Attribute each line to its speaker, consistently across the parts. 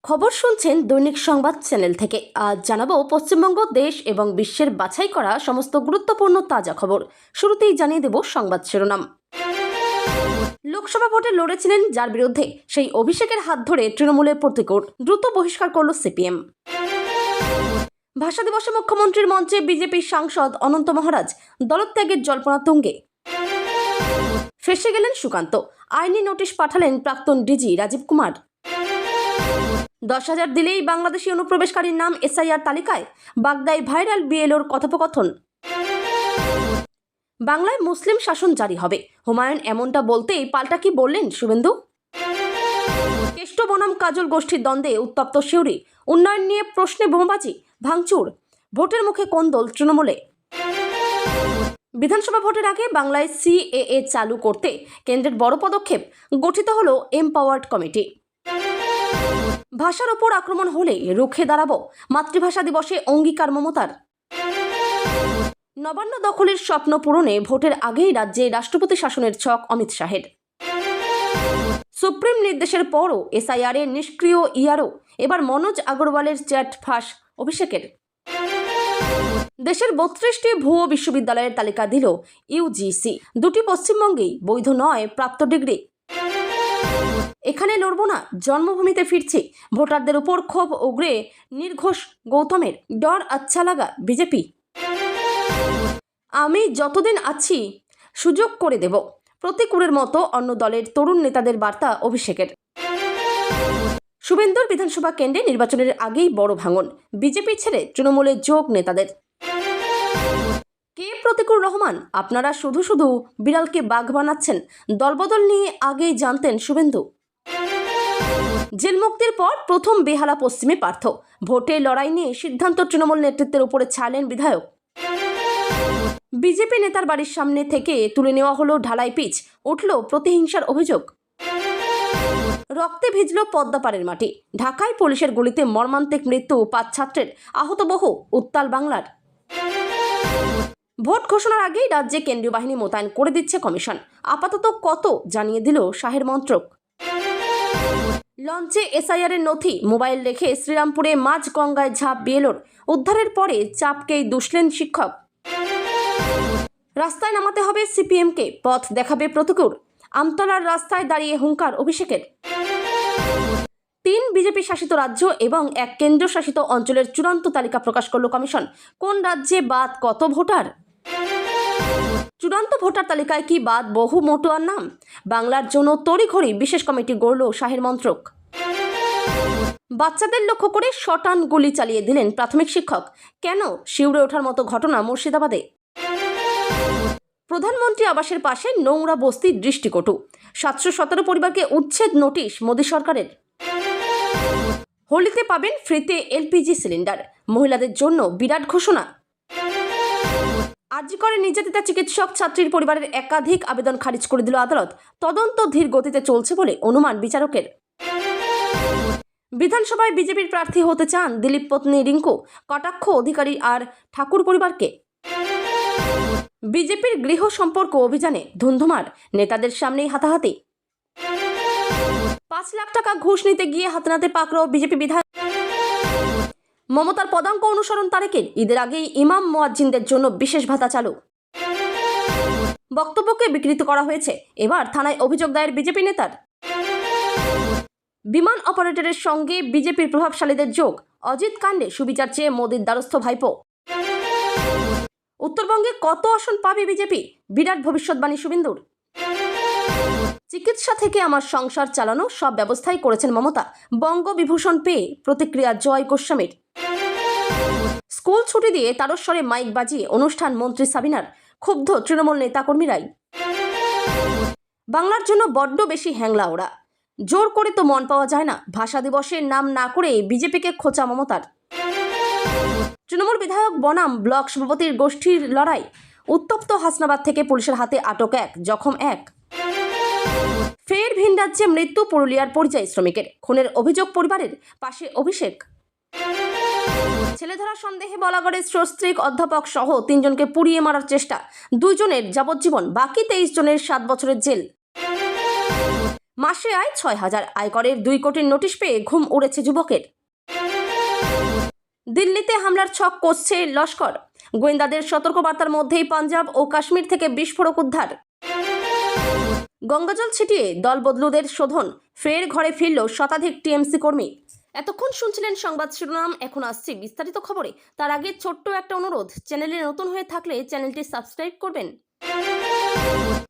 Speaker 1: খবর শুনছেন দৈনিক সংবাদ চ্যানেল থেকে। আজ জানাবো পশ্চিমবঙ্গ দেশ এবং বিশ্বের বাছাই করা সমস্ত গুরুত্বপূর্ণ তাজা খবর। শুরুতেই জানিয়ে দেব সংবাদ শিরোনাম। লোকসভা ভোটে লড়েছিলেন যার বিরুদ্ধে, সেই অভিষেকের হাত ধরে তৃণমূলের প্রতিকূল দ্রুত বহিষ্কার করল সিপিএম। ভাষা দিবসে মুখ্যমন্ত্রীর মঞ্চে বিজেপির সাংসদ অনন্ত মহারাজ, দলত্যাগের জল্পনা তুঙ্গে। ফেঁসে গেলেন সুকান্ত, আইনি নোটিশ পাঠালেন প্রাক্তন ডিজি রাজীব কুমার। 10,000 দিলেই বাংলাদেশি অনুপ্রবেশকারীর নাম এসআইআর তালিকায়, বাগদায় ভাইরাল বিএলওর কথোপকথন। বাংলায় মুসলিম শাসন জারি হবে, হুমায়ুন এমনটা বলতেই পাল্টা কি বললেন শুভেন্দু। কেষ্ট বনাম কাজল গোষ্ঠীর দ্বন্দ্বে উত্তপ্ত সিউড়ি, উন্নয়ন নিয়ে প্রশ্নে বোমাবাজি, ভাঙচুর, ভোটের মুখে কোন্দল তৃণমূলে। বিধানসভা ভোটের আগে বাংলায় সিএএ চালু করতে কেন্দ্রের বড় পদক্ষেপ, গঠিত হলো এমপাওয়ার্ড কমিটি। ভাষার ওপর আক্রমণ হলে রুখে দাঁড়াবো, মাতৃভাষা দিবসে অঙ্গীকার মমতার। নবান্ন দখলের স্বপ্ন পূরণে ভোটের আগেই রাজ্যে রাষ্ট্রপতি শাসনের ছক অমিত শাহের। সুপ্রিম নির্দেশের পরও এসআইআর এর নিষ্ক্রিয় ইআরও, এবার মনোজ আগরওয়ালের চ্যাট ফাঁস অভিষেকের। দেশের 32টি ভুয়ো বিশ্ববিদ্যালয়ের তালিকা দিল ইউজিসি, 2টি পশ্চিমবঙ্গেই বৈধ নয় প্রাপ্ত ডিগ্রি। এখানে লড়ব না, জন্মভূমিতে ফিরছি, ভোটারদের উপর ক্ষোভ উগরে নির্ঘোষ গৌতমের। ডর আচ্ছা লাগা বিজেপি, আমি যতদিন আছি সুযোগ করে দেব, প্রতিকূলের মতো অন্য দলের তরুণ নেতাদের বার্তা অভিষেকের। শুভেন্দুর বিধানসভা কেন্দ্রে নির্বাচনের আগেই বড় ভাঙন, বিজেপি ছেড়ে তৃণমূলে যোগ নেতাদের। কে প্রতিকূল রহমান, আপনারা শুধু শুধু বিড়ালকে বাঘ বানাচ্ছেন, দলবদল নিয়ে আগেই জানতেন শুভেন্দু। জেল মুক্তির পর প্রথম বেহালা পশ্চিমে পার্থ, ভোটে লড়াই নিয়ে সিদ্ধান্ত তৃণমূল নেতৃত্বের উপরে ছাড়লেন বিধায়ক। বিজেপি নেতার বাড়ির সামনে থেকে তুলে নেওয়া হলো ঢালাই পিচ, উঠল প্রতিহিংসার অভিযোগ। রক্তে ভিজল পদ্মাপাড়ের মাটি, ঢাকায় পুলিশের গুলিতে মর্মান্তিক মৃত্যু 5 ছাত্রের, আহত বহু, উত্তাল বাংলার। ভোট ঘোষণার আগেই রাজ্যে কেন্দ্রীয় বাহিনী মোতায়েন করে দিচ্ছে কমিশন, আপাতত কত জানিয়ে দিল শাহের মন্ত্রক। লঞ্চে এসআইআর এর নথি, মোবাইল রেখে শ্রীরামপুরে মাঝ গঙ্গায় ঝাঁপ বিএলওর, উদ্ধারের পরে চাপকেই দুষলেন শিক্ষক। রাস্তায় নামাতে হবে সিপিএমকে, পথ দেখাবে প্রতিকূল, আমতলার রাস্তায় দাঁড়িয়ে হুঙ্কার অভিষেকের। 3 বিজেপি শাসিত রাজ্য এবং 1 কেন্দ্র শাসিত অঞ্চলের চূড়ান্ত তালিকা প্রকাশ করল কমিশন। কোন রাজ্যে বাদ কত ভোটার? চূড়ান্ত ভোটার তালিকায় কি বাদ বহু মতুয়ার নাম? বাংলার জন্য তড়িঘড়ি বিশেষ কমিটি গড়ল শাহের মন্ত্রক। বাচ্চাদের লক্ষ্য করে শটান গুলি চালিয়ে দিলেন প্রাথমিক শিক্ষক, কেন? শিউরে ওঠার মতো ঘটনা মুর্শিদাবাদে। প্রধানমন্ত্রী আবাসের পাশে নোংরা বস্তির দৃষ্টিকটু, 717 পরিবারকে উচ্ছেদ নোটিশ মোদী সরকারের। হোলিতে পাবেন ফ্রিতে এলপিজি সিলিন্ডার, মহিলাদের জন্য বিরাট ঘোষণা। আরজি করে নির্যাতিতা চিকিৎসক ছাত্রীর পরিবারের একাধিক আবেদন খারিজ করে দিল আদালত, তদন্ত ধীর গতিতে চলছে বলে অনুমান বিচারকের। বিধানসভায় বিজেপির প্রার্থী হতে চান দিলীপ পত্নী রিঙ্কু, কটাক্ষ অধিকারী আর ঠাকুর পরিবারকে। বিজেপির গৃহ সম্পর্ক অভিযানে ধুন্ধুমার, নেতাদের সামনেই হাতাহাতি। 5 লাখ টাকা ঘুষ নিতে গিয়ে হাতে পাকড়াও বিজেপি বিধায়ক। মমতার পদাঙ্ক অনুসরণ তারেকের, ঈদের আগেই ইমাম মুয়াজ্জিনদের জন্য বিশেষ ভাতা চালু। বক্তব্যকে বিকৃত করা হয়েছে, এবার থানায় অভিযোগ দায়ের বিজেপি নেতার। বিমান অপারেটরের সঙ্গে বিজেপির প্রভাবশালীদের যোগ, অজিত কাণ্ডে সুবিচার চেয়ে মোদীর দ্বারস্থ ভাইপো। উত্তরবঙ্গে কত আসন পাবে বিজেপি, বিরাট ভবিষ্যৎবাণী শুভেন্দুর। চিকিৎসা থেকে আমার সংসার চালানো সব ব্যবস্থাই করেছেন মমতা, বঙ্গবিভূষণ পেয়ে প্রতিক্রিয়া জয় গোস্বামীর। স্কুল ছুটি দিয়ে তারস্বরে মাইক বাজিয়ে অনুষ্ঠান মন্ত্রী সাবিনার, ক্ষুব্ধ তৃণমূল নেতাকর্মীরাই। বাংলার জন্য বড্ড বেশি হ্যাংলা ওরা, জোর করে তো মন পাওয়া যায় না, ভাষা দিবসের নাম না করে বিজেপিকে খোঁচা মমতার। তৃণমূল বিধায়ক বনাম ব্লক সভাপতির গোষ্ঠীর লড়াই, উত্তপ্ত হাসনাবাদ থেকে পুলিশের হাতে আটক 1, জখম 1। ফের ভিন রাজ্যে মৃত্যু পুরুলিয়ার পরিযায়ী শ্রমিকের, খুনের অভিযোগ পরিবারের, পাশে অভিষেক। ছেলে ধরা সন্দেহে বলাগড়ের সস্ত্রীক অধ্যাপক সহ 3 জনকে পুড়িয়ে মারার চেষ্টা, 2 জনের যাবজ্জীবন, বাকি 23 জনের 7 বছরের জেল। মাসে আয় 6,000, আয়করের 2 কোটির নোটিশ পেয়ে ঘুম উড়েছে যুবকের। দিল্লিতে হামলার ছক কষছে লস্কর, গোয়েন্দাদের সতর্কবার্তার মধ্যেই পাঞ্জাব ও কাশ্মীর থেকে বিস্ফোরক উদ্ধার। গঙ্গাজল ছিটিয়ে দল বদলুদের শোধন, ফের ঘরে ফিরল শতাধিক টিএমসি কর্মী। এতক্ষণ শুনছিলেন সংবাদ শিরোনাম, এখন আসছে বিস্তারিত খবরে। তার আগে ছোট্ট একটা অনুরোধ, চ্যানেলে নতুন হয়ে থাকলে চ্যানেলটি সাবস্ক্রাইব করবেন।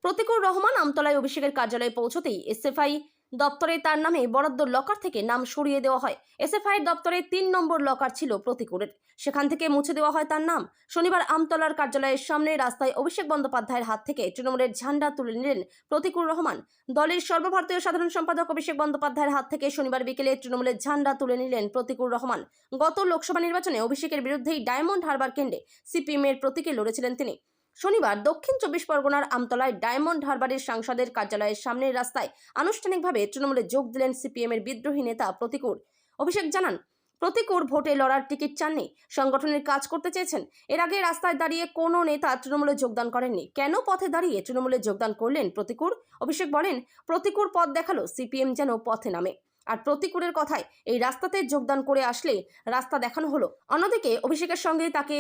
Speaker 1: প্রতিকুর রহমান আমতলায় অভিষেকের কার্যালয়ে পৌঁছতেই এসএফআই দপ্তরে তার নামে বরাদ্দ লকার থেকে নাম সরিয়ে দেওয়া হয়। এসএফআই দপ্তরে 3 নম্বর লকার ছিল প্রতিকুরের, সেখান থেকে মুছে দেওয়া হয় তার নাম। শনিবার আমতলার কার্যালয়ের সামনে রাস্তায় অভিষেক বন্দ্যোপাধ্যায়ের হাত থেকে তৃণমূলের ঝান্ডা তুলে নিলেন প্রতিকুর রহমান। দলের সর্বভারতীয় সাধারণ সম্পাদক অভিষেক বন্দ্যোপাধ্যায়ের হাত থেকে শনিবার বিকেলে তৃণমূলের ঝান্ডা তুলে নিলেন প্রতিকুর রহমান। গত লোকসভা নির্বাচনে অভিষেকের বিরুদ্ধেই ডায়মন্ড হারবার কেন্দ্রে সিপিএমের প্রতীকে লড়েছিলেন তিনি। শনিবার দক্ষিণ 24 পরগনার আমতলায় ডায়মন্ড হারবারের সাংসদের কার্যালয়ের সামনের রাস্তায় আনুষ্ঠানিকভাবে তৃণমূলে যোগ দিলেন সিপিএমের বিদ্রোহী নেতা প্রতিকুর। অভিষেক জানান, প্রতিকুর ভোটে লড়ার টিকিট চাননি, সংগঠনের কাজ করতে চেয়েছেন। এর আগে রাস্তায় দাঁড়িয়ে কোনো নেতা তৃণমূলে যোগদান করেননি। কেন পথে দাঁড়িয়ে তৃণমূলে যোগদান করলেন প্রতিকুর? অভিষেক বলেন, প্রতিকুর পথ দেখালো, সিপিএম যেন পথে নামে। আর প্রতিকুরের কথায় এই রাস্তাতে যোগদান করে আসলে রাস্তা দেখানো হলো। অন্যদিকে অভিষেকের সঙ্গে তাকে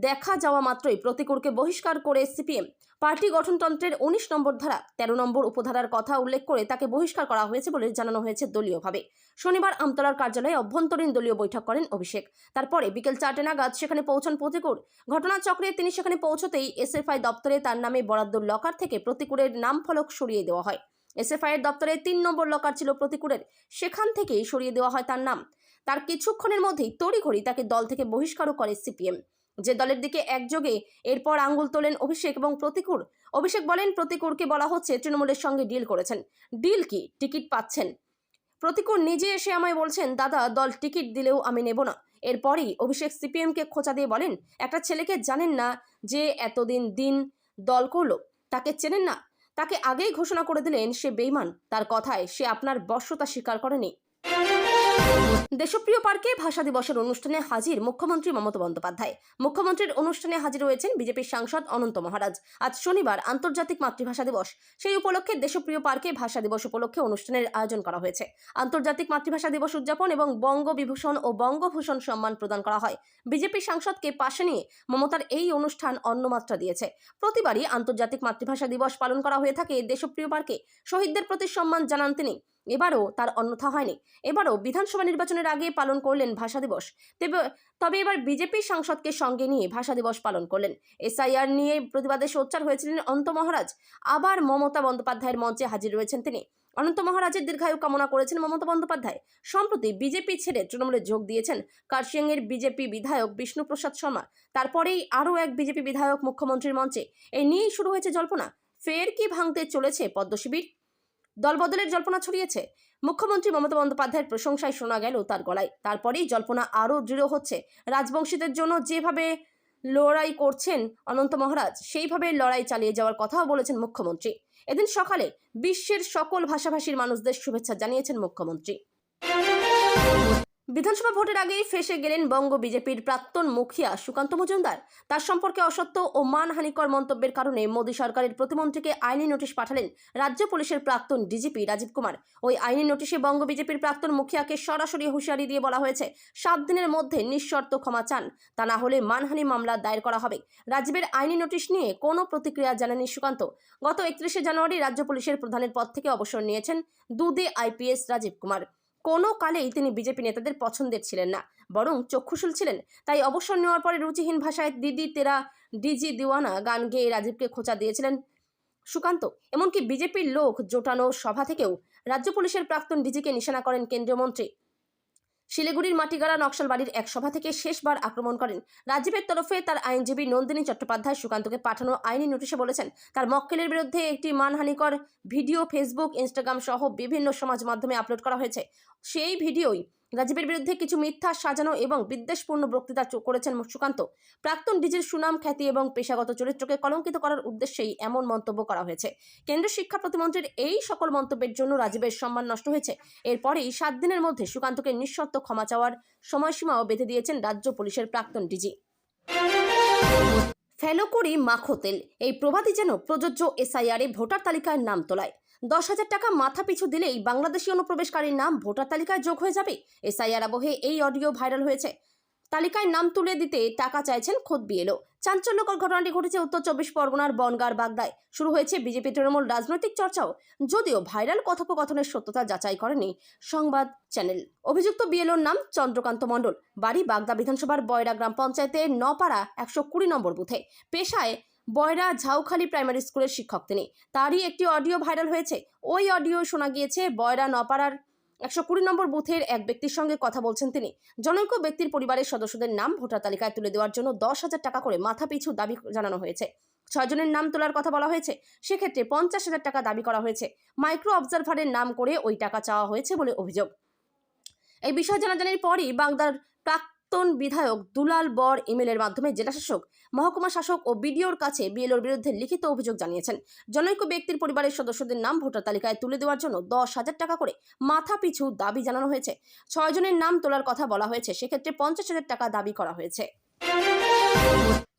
Speaker 1: দেখা যাওয়া মাত্রই প্রতিকুরকে বহিষ্কার করে সিপিএম। পার্টি গঠনতন্ত্রের 19 নম্বর ধারা 13 নম্বর উপধারার কথা উল্লেখ করে তাকে বহিষ্কার করা হয়েছে বলে জানানো হয়েছে দলীয়ভাবে। শনিবার আমতলার কার্যালয়ে অভ্যন্তরীণ দলীয় বৈঠক করেন অভিষেক। তারপরে বিকেল 4টে নাগাদ সেখানে পৌঁছান প্রতিকুর। ঘটনাচক্রে তিনি সেখানে পৌঁছতেই এসএফআই দপ্তরে তার নামে বরাদ্দ লকার থেকে প্রতিকুরের নাম ফলক সরিয়ে দেওয়া হয়। এসএফআই এর দপ্তরে 3 নম্বর লকার ছিল প্রতিকুরের, সেখান থেকেই সরিয়ে দেওয়া হয় তার নাম। তার কিছুক্ষণের মধ্যেই তড়িঘড়ি তাকে দল থেকে বহিষ্কারও করে সিপিএম। যে দলের দিকে একযোগে এরপর আঙ্গুল তোলেন অভিষেক এবং প্রতিকুর। অভিষেক বলেন, প্রতিকুরকে বলা হচ্ছে তৃণমূলের সঙ্গে ডিল করেছেন। ডিল কি? টিকিট পাচ্ছেন। প্রতিকুর নিজে এসে আমায় বলছেন, দাদা দল টিকিট দিলেও আমি নেব না। এরপরই অভিষেক সিপিএমকে খোঁচা দিয়ে বলেন, একটা ছেলেকে জানেন না যে এতদিন দিন দল করলো, তাকে চেনেন না? তাকে আগেই ঘোষণা করে দিলেন সে বেঈমান। তার কথায় সে আপনার বশ্যতা স্বীকার করেনি। দেশপ্রিয় পার্কে ভাষা দিবসের অনুষ্ঠানে হাজির মুখ্যমন্ত্রী মমতা বন্দ্যোপাধ্যায়। মুখ্যমন্ত্রীর অনুষ্ঠানে হাজির হয়েছেন বিজেপির সাংসদ অনন্ত মহারাজ। আজ শনিবার আন্তর্জাতিক মাতৃভাষা দিবস, সেই উপলক্ষে দেশপ্রিয় পার্কে ভাষা দিবস উপলক্ষে অনুষ্ঠানের আয়োজন করা হয়েছে। আন্তর্জাতিক মাতৃভাষা দিবস উদযাপন এবং বঙ্গবিভূষণ ও বঙ্গভূষণ সম্মান প্রদান করা হয়। বিজেপি সাংসদকে পাশে নিয়ে মমতার এই অনুষ্ঠান অন্যমাত্রা দিয়েছে। প্রতিবারই আন্তর্জাতিক মাতৃভাষা দিবস পালন করা হয়ে থাকে দেশপ্রিয় পার্কে। শহীদদের প্রতি সম্মান জানান তিনি। এবারও তার অন্যথা হয়নি। এবারও বিধানসভা নির্বাচনের আগে পালন করলেন ভাষা দিবস। তবে এবার বিজেপি সাংসদকে সঙ্গে নিয়ে ভাষা দিবস পালন করলেন। এসআইআর নিয়ে প্রতিবাদে সোচ্চার হয়েছিলেন অনন্ত মহারাজ। আবার মমতা বন্দ্যোপাধ্যায়ের মঞ্চে হাজির রয়েছেন তিনি। অনন্ত মহারাজের দীর্ঘায়ু কামনা করেছেন মমতা বন্দ্যোপাধ্যায়। সম্প্রতি বিজেপি ছেড়ে তৃণমূলে যোগ দিয়েছেন কার্শিয়াংয়ের বিজেপি বিধায়ক বিষ্ণুপ্রসাদ শর্মা। তারপরেই আরও এক বিজেপি বিধায়ক মুখ্যমন্ত্রীর মঞ্চে। এই নিয়েই শুরু হয়েছে জল্পনা, ফের কি ভাঙতে চলেছে পদ্ম শিবির? দলবদলের জল্পনা ছড়িয়েছে। মুখ্যমন্ত্রী মমতা বন্দ্যোপাধ্যায়ের প্রশংসায় শোনা গেল তার গলায়। তারপরেই জল্পনা আরও দৃঢ় হচ্ছে। রাজবংশীদের জন্য যেভাবে লড়াই করছেন অনন্ত মহারাজ, সেইভাবে লড়াই চালিয়ে যাওয়ার কথাও বলেছেন মুখ্যমন্ত্রী। এদিন সকালে বিশ্বের সকল ভাষাভাষীর মানুষদের শুভেচ্ছা জানিয়েছেন মুখ্যমন্ত্রী। বিধানসভা ভোটের আগেই ফেঁসে গেলেন বঙ্গ বিজেপির প্রাক্তন মুখিয়া সুকান্ত মজুমদার। তার সম্পর্কে অসত্য ও মানহানিকর মন্তব্যের কারণে মোদী সরকারের প্রতিমন্ত্রীকে আইনি নোটিশ পাঠালেন রাজ্য পুলিশের প্রাক্তন ডিজিপি রাজীব কুমার। ওই আইনি নোটিশে বঙ্গ বিজেপির প্রাক্তন মুখিয়াকে সরাসরি হুঁশিয়ারি দিয়ে বলা হয়েছে, 7 দিনের মধ্যে নিঃশর্ত ক্ষমা চান, তা না হলে মানহানি মামলা দায়ের করা হবে। রাজীবের আইনি নোটিশ নিয়ে কোনো প্রতিক্রিয়া জানায়নি সুকান্ত। গত 31শে জানুয়ারি রাজ্য পুলিশের প্রধানের পদ থেকে অবসর নিয়েছেন দুদে আইপিএস রাজীব কুমার। কোনো কালেই তিনি বিজেপি নেতাদের পছন্দের ছিলেন না, বরং চক্ষুশূল ছিলেন। তাই অবসর নেওয়ার পরে রুচিহীন ভাষায় দিদি তেরা ডিজি দিওয়ানা গান গেয়ে রাজীবকে খোঁচা দিয়েছিলেন সুকান্ত। এমনকি বিজেপির লোক জোটানো সভা থেকেও রাজ্য পুলিশের প্রাক্তন ডিজিকে নিশানা করেন কেন্দ্রীয় মন্ত্রী। শিলিগুড়ির মাটিগাড়া নকশালবাড়ির এক সভা থেকে শেষবার আক্রমণ করেন। রাজীবের তরফে তার আইনজীবী নন্দিনী চট্টোপাধ্যায় সুকান্তকে পাঠানো আইনি নোটিশে বলেছেন, তার মক্কেলের বিরুদ্ধে একটি মানহানিকর ভিডিও ফেসবুক, ইনস্টাগ্রাম সহ বিভিন্ন সমাজ মাধ্যমে আপলোড করা হয়েছে। সেই ভিডিওই রাজীবের বিরুদ্ধে কিছু মিথ্যা সাজানো এবং বিদ্বেষপূর্ণ বক্তৃতা করেছেন সুকান্ত। প্রাক্তন ডিজির সুনাম, খ্যাতি এবং পেশাগত চরিত্রকে কলঙ্কিত করার উদ্দেশ্যেই এমন মন্তব্য করা হয়েছে। কেন্দ্রীয় শিক্ষা প্রতিমন্ত্রীর এই সকল মন্তব্যের জন্য রাজীবের সম্মান নষ্ট হয়েছে। এরপরেই 7 দিনের মধ্যে সুকান্তকে নিঃশর্ত ক্ষমা চাওয়ার সময়সীমাও বেঁধে দিয়েছেন রাজ্য পুলিশের প্রাক্তন ডিজি। ফেলো করি মাখো তেল, এই প্রবাদই যেন প্রযোজ্য এসআইআরে ভোটার তালিকায় নাম তোলায়। 10,000 টাকা মাথা পিছু দিলেই বাংলাদেশি অনুপ্রবেশকারীর নাম ভোটার তালিকায় যোগ হয়ে যাবে। এসআইআর আবহে এই অডিও ভাইরাল হয়েছে। তালিকায় নাম তুলে দিতে টাকা চাইছেন খোদ বিএলও। চাঞ্চল্যকর ঘটনাটি ঘটেছে উত্তর 24 পরগনার বনগাঁর বাগদায়। শুরু হয়েছে বিজেপি তৃণমূল রাজনৈতিক চর্চাও, যদিও ভাইরাল কথোপকথনের সত্যতা যাচাই করেনি সংবাদ চ্যানেল। অভিযুক্ত বিএলওর নাম চন্দ্রকান্ত মণ্ডল, বাড়ি বাগদা বিধানসভার বয়রা গ্রাম পঞ্চায়েতের নপাড়া 120 নম্বর বুথে। পেশায় বয়রা ঝাউখালী প্রাইমারি স্কুলের শিক্ষক তিনি। তারই একটি অডিও ভাইরাল হয়েছে। ওই অডিও শোনা গিয়েছে বয়রা নপাড়ার 120 নম্বর বুথের এক ব্যক্তির সঙ্গে কথা বলছেন তিনি। জনৈক ব্যক্তির পরিবারের সদস্যদের নাম ভোটার তালিকায় তুলে দেওয়ার জন্য 10,000 টাকা করে মাথা পিছু দাবি জানানো হয়েছে। 6 জনের নাম তোলার কথা বলা হয়েছে। সেক্ষেত্রে 50,000 টাকা দাবি করা হয়েছে। মাইক্রো অবজারভারের নাম করে ওই টাকা চাওয়া হয়েছে বলে অভিযোগ। এই বিষয় জানাজানির পরই বাগদার প্রাক্তন বিধায়ক দুলাল বর ইমেলের মাধ্যমে জেলাশাসক, মহকুমা শাসক ও বিডিওর কাছে বিএলওর বিরুদ্ধে লিখিত অভিযোগ জানিয়েছেন। জনৈক ব্যক্তির পরিবারের সদস্যদের নাম ভোটার তালিকায় তুলে দেওয়ার জন্য 10,000 টাকা করে মাথা পিছু দাবি জানানো হয়েছে। 6 জনের নাম তোলার কথা বলা হয়েছে। সেক্ষেত্রে 50,000 টাকা দাবি করা হয়েছে।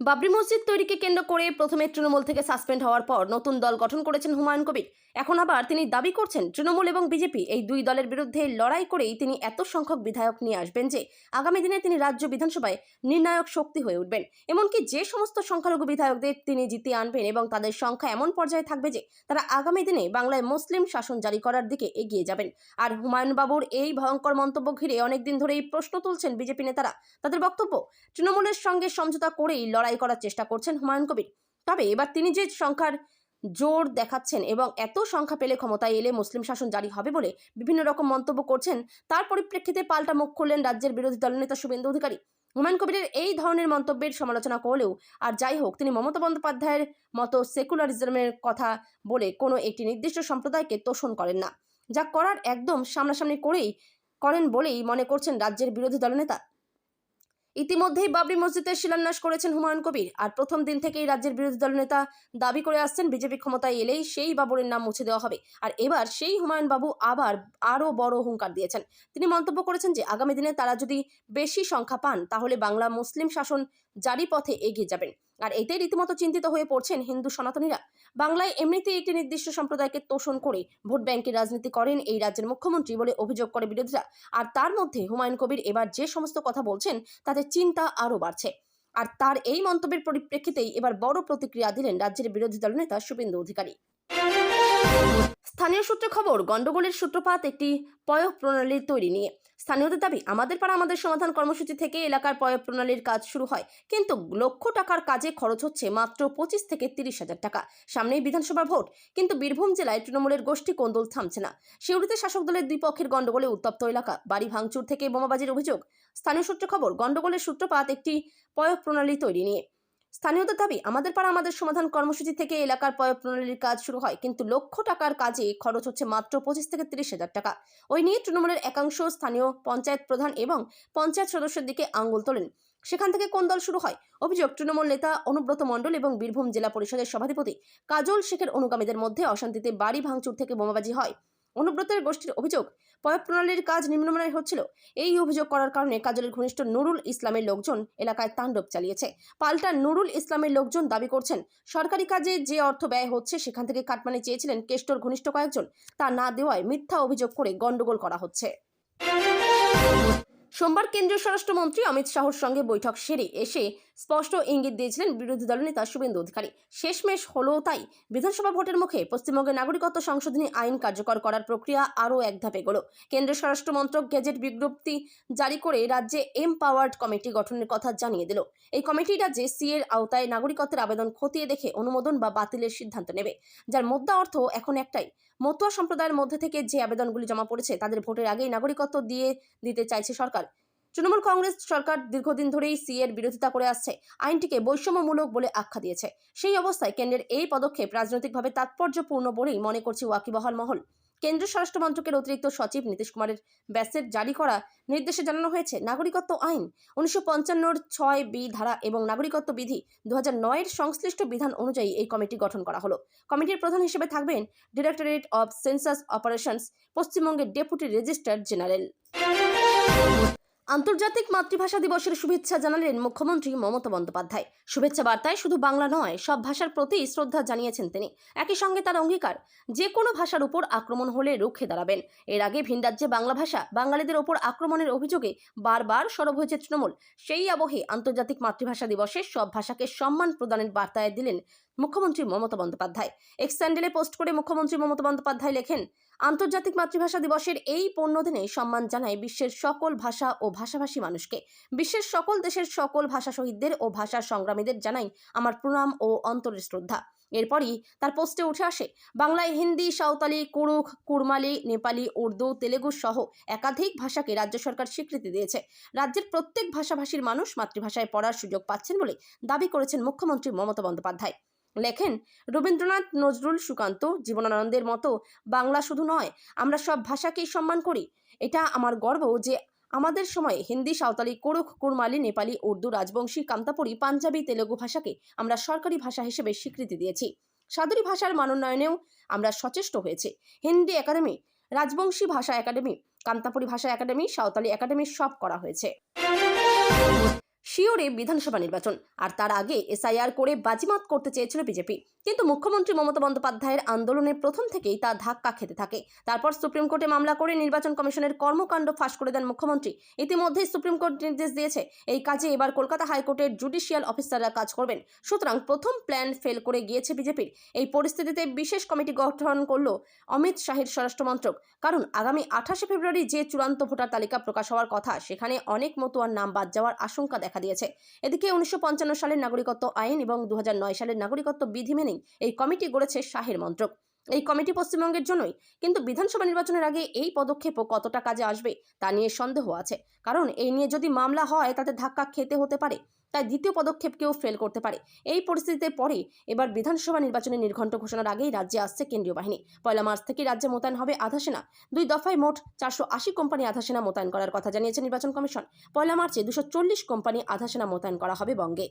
Speaker 1: বাবরি মসজিদ তৈরিকে কেন্দ্র করে প্রথমে তৃণমূল থেকে সাসপেন্ড হওয়ার পর নতুন দল গঠন করেছেন হুমায়ুন কবির। এখন আবার তিনি দাবি করছেন তৃণমূল এবং বিজেপি এই দুই দলের বিরুদ্ধে লড়াই করেই তিনি এত সংখ্যক বিধায়ক নিয়ে আসবেন যে আগামী দিনে তিনি রাজ্য বিধানসভায় নির্ণায়ক শক্তি হয়ে উঠবেন। এমনকি যে সমস্ত সংখ্যালঘু বিধায়কদের তিনি জিতিয়ে আনবেন এবং তাদের সংখ্যা এমন পর্যায়ে থাকবে যে তারা আগামী দিনে বাংলায় মুসলিম শাসন জারি করার দিকে এগিয়ে যাবেন। আর হুমায়ুন বাবুর এই ভয়ঙ্কর মন্তব্য ঘিরে অনেকদিন ধরেই প্রশ্ন তুলছেন বিজেপি নেতারা। তাদের বক্তব্য, তৃণমূলের সঙ্গে সমঝোতা করেই লড়াই করার চেষ্টা করছেন হুমায়ুন কবির। তবে এবার তিনি যে সংখ্যার জোর দেখাচ্ছেন এবং এত সংখ্যা পেলে ক্ষমতায় এলে মুসলিম শাসন জারি হবে বলে বিভিন্ন রকম মন্তব্য করছেন, তার পরিপ্রেক্ষিতে পাল্টা মুখ খুললেন রাজ্যের বিরোধী দলনেতা শুভেন্দু অধিকারী। হুমায়ুন কবিরের এই ধরনের মন্তব্যের সমালোচনা করলেও আর যাই হোক, তিনি মমতা বন্দ্যোপাধ্যায়ের মতো সেকুলারিজমের কথা বলে কোনো একটি নির্দিষ্ট সম্প্রদায়কে তোষণ করেন না। যা করার একদম সামনাসামনি করেন বলেই মনে করছেন রাজ্যের বিরোধী দলনেতা। ইতিমধ্যেই বাবরি মসজিদের শিলান্যাস করেছেন হুমায়ুন কবির। আর প্রথম দিন থেকেই রাজ্যের বিরোধী দলনেতা দাবি করে আসছেন বিজেপি ক্ষমতায় এলেই সেই বাবরের নাম মুছে দেওয়া হবে। আর এবার সেই হুমায়ুন বাবু আবার আরও বড় হুঙ্কার দিয়েছেন। তিনি মন্তব্য করেছেন যে আগামী দিনে তারা যদি বেশি সংখ্যা পান তাহলে বাংলা মুসলিম শাসন জারি পথে এগিয়ে যাবেন। আর এতে রীতিমতো চিন্তিত হয়ে পড়ছেন হিন্দু সনাতনীরা। বাংলায় এমনিতেই একটি নির্দিষ্ট সম্প্রদায়কে তোষণ করে ভোট ব্যাংকের রাজনীতি করেন এই রাজ্যের মুখ্যমন্ত্রী বলে অভিযোগ করে বিরোধীরা। আর তার মধ্যে হুমায়ুন কবির এবার যে সমস্ত কথা বলছেন তাতে চিন্তা আরও বাড়ছে। আর তার এই মন্তব্যের পরিপ্রেক্ষিতেই এবার বড় প্রতিক্রিয়া দিলেন রাজ্যের বিরোধী দলনেতা শুভেন্দু অধিকারী। স্থানীয় সূত্রে খবর, গন্ডগোলের সূত্রপাত একটি পয়ঃ প্রণালীর তৈরি নিয়ে। স্থানীয়দের দাবি, আমাদের পাড়া আমাদের সমাধান কর্মসূচি থেকে এলাকার পয়ঃ প্রণালীর কাজ শুরু হয়, কিন্তু লক্ষ টাকার কাজে খরচ হচ্ছে মাত্র 25 থেকে 30,000 টাকা। সামনেই বিধানসভা ভোট, কিন্তু বীরভূম জেলায় তৃণমূলের গোষ্ঠী কোন্দল থামছে না। সিউড়িতে শাসক দলের দুই পক্ষের গন্ডগোলে উত্তপ্ত এলাকা, বাড়ি ভাঙচুর থেকে বোমাবাজির অভিযোগ। স্থানীয় সূত্রে খবর, গন্ডগোলের সূত্রপাত একটি পয়ঃ প্রণালী তৈরি নিয়ে। স্থানীয়দের দাবি, আমাদের পাড়া আমাদের সমাধান কর্মসূচি থেকে এলাকার পয়ঃ প্রণালীর কাজ শুরু হয়, কিন্তু লক্ষ টাকার কাজে খরচ হচ্ছে মাত্র 25 থেকে 30,000 টাকা। ওই নিয়ে তৃণমূলের একাংশ স্থানীয় পঞ্চায়েত প্রধান এবং পঞ্চায়েত সদস্যের দিকে আঙুল তোলেন। সেখান থেকে কোন্দল শুরু হয়। অভিযোগ, তৃণমূল নেতা অনুব্রত মণ্ডল এবং বীরভূম জেলা পরিষদের সভাধিপতি কাজল শেখের অনুগামীদের মধ্যে অশান্তিতে বাড়ি ভাঙচুর থেকে বোমাবাজি হয়। অনুব্রতের গোষ্ঠীর অভিযোগ, পয়ঃ প্রণালীর কাজ নিম্নমানের হচ্ছিল। এই অভিযোগ করার কারণে কাজলের ঘনিষ্ঠ নুরুল ইসলামের লোকজন এলাকায় তাণ্ডব চালিয়েছে। পাল্টা নুরুল ইসলামের লোকজন দাবি করছেন, সরকারি কাজে যে অর্থ ব্যয় হচ্ছে সেখান থেকে কাটমানি চেয়েছিলেন কেষ্টর ঘনিষ্ঠ কয়েকজন, তা না দেওয়ায় মিথ্যা অভিযোগ করে গন্ডগোল করা হচ্ছে। সোমবার কেন্দ্রীয় স্বরাষ্ট্রমন্ত্রী অমিত শাহর সঙ্গে বৈঠক সেরে এসে স্পষ্ট ইঙ্গিত দিয়েছিলেন বিরোধী দলনেতা শুভেন্দু অধিকারী। শেষমেশ হলো তাই। বিধানসভা ভোটের মুখে পশ্চিমবঙ্গের নাগরিকত্ব সংশোধনী আইন কার্যকর করার প্রক্রিয়া আরও এক ধাপ এগোলো। কেন্দ্রীয় স্বরাষ্ট্র মন্ত্রক গেজেট বিজ্ঞপ্তি জারি করে রাজ্যে এমপাওয়ার্ড কমিটি গঠনের কথা জানিয়ে দিল। এই কমিটি রাজ্যে সিএর আওতায় নাগরিকত্বের আবেদন খতিয়ে দেখে অনুমোদন বা বাতিলের সিদ্ধান্ত নেবে, যার মুদ্রা অর্থ এখন একটাই। মতুয়া সম্প্রদায়ের মধ্যে থেকে যে আবেদনগুলি জমা পড়েছে তাদের ভোটের আগেই নাগরিকত্ব দিতে চাইছে সরকার। তৃণমূল কংগ্রেস সরকার দীর্ঘদিন ধরেই সিএর বিরোধিতা করে আসছে, আইনটিকে বৈষম্যমূলক বলে আখ্যা দিয়েছে। সেই অবস্থায় কেন্দ্রের এই পদক্ষেপ রাজনৈতিকভাবে তাৎপর্যপূর্ণ বলেই মনে করছে ওয়াকিবহাল মহল। কেন্দ্রীয় স্বরাষ্ট্র মন্ত্রকের অতিরিক্ত সচিব নীতিশ কুমারের ব্যাসের জারি করা নির্দেশে জানানো হয়েছে, নাগরিকত্ব আইন 1955-র 6B ধারা এবং নাগরিকত্ব বিধি 2009-এর সংশ্লিষ্ট বিধান অনুযায়ী এই কমিটি গঠন করা হলো। কমিটির প্রধান হিসেবে থাকবেন ডিরেক্টরেট অব সেন্সাস অপারেশনস, পশ্চিমবঙ্গের ডেপুটি রেজিস্ট্রার জেনারেল। আন্তর্জাতিক মাতৃভাষা দিবসের শুভেচ্ছা জানালেন মুখ্যমন্ত্রী মমতা বন্দ্যোপাধ্যায়। শুভেচ্ছা বার্তায় শুধু বাংলা নয়, সব ভাষার প্রতি শ্রদ্ধা জানিয়েছেন তিনি। একই সঙ্গে তার অঙ্গীকার, যে কোনো ভাষার উপর আক্রমণ হলে রুখে দাঁড়াবেন। এর আগে ভিন রাজ্যে বাংলা ভাষা বাঙালিদের ওপর আক্রমণের অভিযোগে বারবার সরব হয়েছে তৃণমূল। সেই আবহে আন্তর্জাতিক মাতৃভাষা দিবসে সব ভাষাকে সম্মান প্রদানের বার্তায় দিলেন মুখ্যমন্ত্রী মমতা বন্দ্যোপাধ্যায়। এক্স স্যান্ডেলে পোস্ট করে মুখ্যমন্ত্রী মমতা বন্দ্যোপাধ্যায় লেখেন, আন্তর্জাতিক মাতৃভাষা দিবসের এই পূর্ণদিনে সম্মান জানাই বিশ্বের সকল ভাষা ও ভাষাভাষী মানুষকে। বিশ্বের সকল দেশের সকল ভাষা শহীদদের ও ভাষা সংগ্রামীদের জানাই আমার প্রণাম ও অন্তরের শ্রদ্ধা। এরপরই তার পোস্টে উঠে আসে, বাংলায় হিন্দি, সাঁওতালি, কুড়ুখ, কুড়মালি, নেপালি, উর্দু, তেলেগু সহ একাধিক ভাষাকে রাজ্য সরকার স্বীকৃতি দিয়েছে। রাজ্যের প্রত্যেক ভাষাভাষীর মানুষ মাতৃভাষায় পড়ার সুযোগ পাচ্ছেন বলে দাবি করেছেন মুখ্যমন্ত্রী মমতা বন্দ্যোপাধ্যায়। লেখেন, রবীন্দ্রনাথ, নজরুল, সুকান্ত, জীবনানন্দের মতো বাংলা শুধু নয়, আমরা সব ভাষাকেই সম্মান করি। এটা আমার গর্ব যে আমাদের সময়ে হিন্দি, সাঁওতালি, কুড়ুখ, কুড়মালি, নেপালি, উর্দু, রাজবংশী, কামতাপুরি, পাঞ্জাবি, তেলেগু ভাষাকে আমরা সরকারি ভাষা হিসেবে স্বীকৃতি দিয়েছি। সাদরি ভাষার মানোন্নয়নেও আমরা সচেষ্ট হয়েছি। হিন্দি একাডেমি, রাজবংশী ভাষা একাডেমি, কামতাপুরি ভাষা একাডেমি, সাঁওতালি একাডেমি সব করা হয়েছে। শিওরে বিধানসভা নির্বাচন, আর তার আগে এসআইআর করে বাজিমাত করতে চেয়েছিল বিজেপি, কিন্তু মুখ্যমন্ত্রী মমতা বন্দ্যোপাধ্যায়ের আন্দোলনের প্রথম থেকেই তা ধাক্কা খেতে থাকে। তারপর সুপ্রিম কোর্টে মামলা করে নির্বাচন কমিশনের কর্মকাণ্ড ফাঁস করে দেন মুখ্যমন্ত্রী। ইতিমধ্যেই সুপ্রিম কোর্ট নির্দেশ দিয়েছে, এই কাজে এবার কলকাতা হাইকোর্টের জুডিশিয়াল অফিসাররা কাজ করবেন। সুতরাং প্রথম প্ল্যান ফেল করে গিয়েছে বিজেপির। এই পরিস্থিতিতে বিশেষ কমিটি গঠন করল অমিত শাহের স্বরাষ্ট্র মন্ত্রক। কারণ আগামী 28শে ফেব্রুয়ারি যে চূড়ান্ত ভোটার তালিকা প্রকাশ হওয়ার কথা, সেখানে অনেক মতুয়ার নাম বাদ যাওয়ার আশঙ্কা দেখা দিয়েছে। এদিকে 1955 সালের নাগরিকত্ব আইন এবং 2009 সালের নাগরিকত্ব বিধি মেনেই এই কমিটি গড়েছে শাহের মন্ত্রক। এই কমিটি পশ্চিমবঙ্গের জন্যই, কিন্তু বিধানসভা নির্বাচনের আগে এই পদক্ষেপও কতটা কাজে আসবে তা নিয়ে সন্দেহ আছে। কারণ এই নিয়ে যদি মামলা হয় তাতে ধাক্কা খেতে হতে পারে, তাই দ্বিতীয় পদক্ষেপকেও ফেল করতে পারে। এই পরিস্থিতিতে পরে এবার বিধানসভা নির্বাচনের নির্ঘণ্ট ঘোষণার আগেই রাজ্যে আসছে কেন্দ্রীয় বাহিনী। 1 মার্চ থেকে রাজ্যে মোতায়েন হবে আধা সেনা। 2 দফায় মোট 480 কোম্পানি আধা সেনা মোতায়েন করার কথা জানিয়েছে নির্বাচন কমিশন। 1 মার্চে 240 কোম্পানি আধা সেনা মোতায়েন করা হবে বঙ্গে।